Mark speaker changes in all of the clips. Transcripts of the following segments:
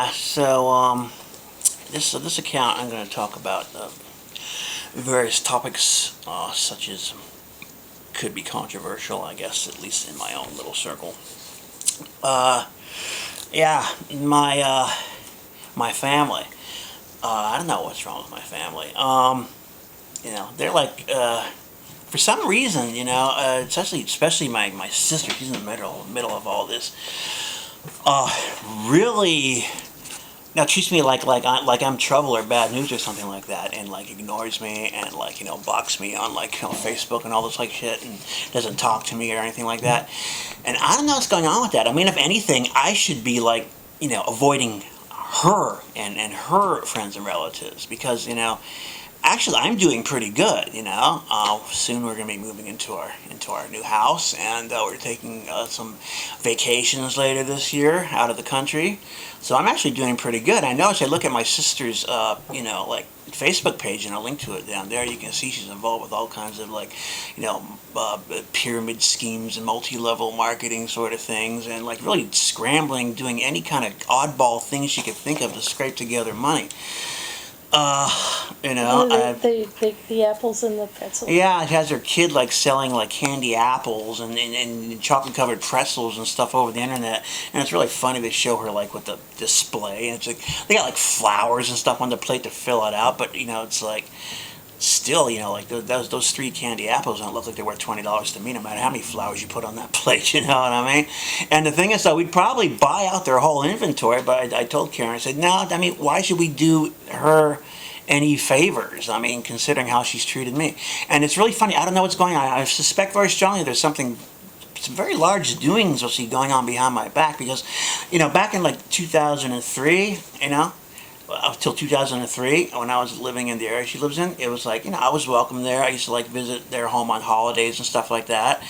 Speaker 1: Yeah, so this account I'm going to talk about various topics such as could be controversial, I guess, at least in my own little circle. Uh, yeah, my family. I don't know what's wrong with my family. They're like for some reason, especially my sister. She's in the middle of all this. Really now treats me like I'm trouble or bad news or something like that, and like ignores me and like blocks me on like Facebook and all this like shit, and doesn't talk to me or anything like that. And I don't know what's going on with that. I mean, if anything, I should be like avoiding her and her friends and relatives because actually I'm doing pretty good. Soon we're going to be moving into our new house, and we're taking some vacations later this year out of the country. So I'm actually doing pretty good. I notice I look at my sister's like Facebook page, and I'll link to it down there. You can see she's involved with all kinds of like pyramid schemes and multi-level marketing sort of things, and like really scrambling, doing any kind of oddball things she could think of to scrape together money.
Speaker 2: The apples and the pretzels.
Speaker 1: Yeah, she has her kid like selling like candy apples and chocolate covered pretzels and stuff over the internet, and it's really funny to show her like with the display, and it's like they got like flowers and stuff on the plate to fill it out, but it's like still like those three candy apples don't look like they're worth $20 to me, no matter how many flowers you put on that plate. You know what I mean? And the thing is, though, we'd probably buy out their whole inventory, but I told Karen, I said, no, I mean, why should we do her any favors? I mean, considering how she's treated me. And it's really funny. I don't know what's going on. I suspect very strongly there's some very large doings you'll see going on behind my back because, back in like 2003, up till 2003, when I was living in the area she lives in, it was like, I was welcome there. I used to like visit their home on holidays and stuff like that.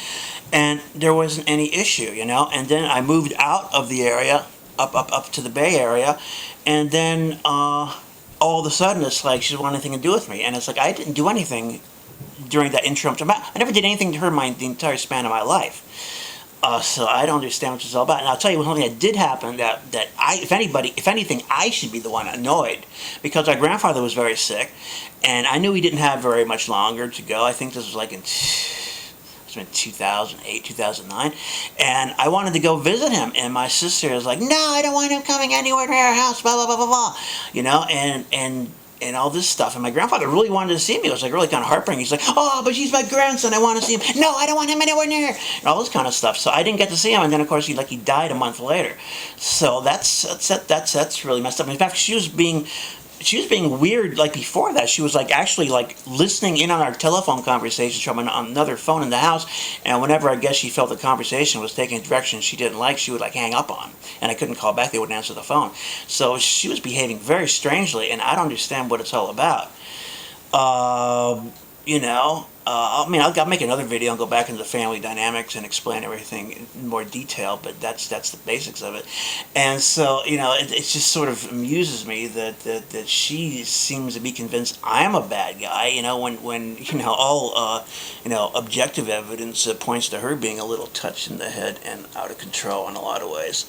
Speaker 1: And there wasn't any issue, And then I moved out of the area, up to the Bay Area. And then, all of a sudden, it's like she doesn't want anything to do with me. And it's like, I didn't do anything during that interim time. I never did anything to her the entire span of my life. So I don't understand what it's all about. And I'll tell you something that did happen that if anything, I should be the one annoyed, because our grandfather was very sick, and I knew he didn't have very much longer to go. I think this was like in 2008, 2009, and I wanted to go visit him, and my sister was like, no, I don't want him coming anywhere near our house, blah, blah, blah, blah, blah, and all this stuff. And my grandfather really wanted to see me. It was like really kind of heartbreaking. He's like, oh, but he's my grandson, I want to see him. No, I don't want him anywhere near. And all this kind of stuff. So I didn't get to see him, and then of course he died a month later. So that's really messed up. In fact, she was being weird. Like before that, she was like actually like listening in on our telephone conversations from another phone in the house, and whenever I guess she felt the conversation was taking a direction she didn't like, she would like hang up on, and I couldn't call back. They wouldn't answer the phone. So she was behaving very strangely, and I don't understand what it's all about. I'll make another video and go back into the family dynamics and explain everything in more detail, but that's the basics of it. And so, it just sort of amuses me that she seems to be convinced I'm a bad guy, when all objective evidence points to her being a little touched in the head and out of control in a lot of ways.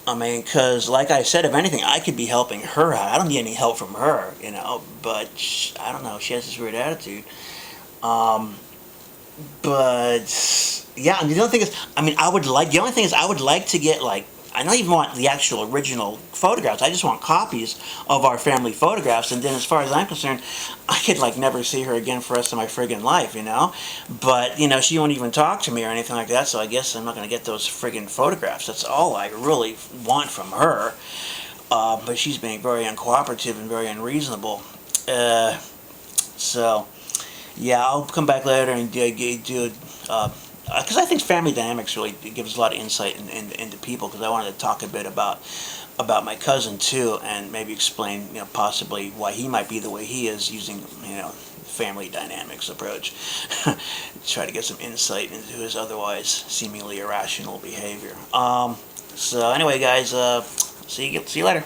Speaker 1: I mean, because like I said, if anything, I could be helping her out. I don't need any help from her, but I don't know. She has this weird attitude. But yeah, and the only thing is, the only thing is I would like to get like, I don't even want the actual original photographs. I just want copies of our family photographs, and then as far as I'm concerned, I could like never see her again for the rest of my friggin' life, But, she won't even talk to me or anything like that, so I guess I'm not going to get those friggin' photographs. That's all I really want from her. But she's being very uncooperative and very unreasonable. So, yeah, I'll come back later and do because I think family dynamics really gives a lot of insight into people, because I wanted to talk a bit about my cousin too, and maybe explain possibly why he might be the way he is using family dynamics approach. Try to get some insight into his otherwise seemingly irrational behavior. So anyway, guys, see you later.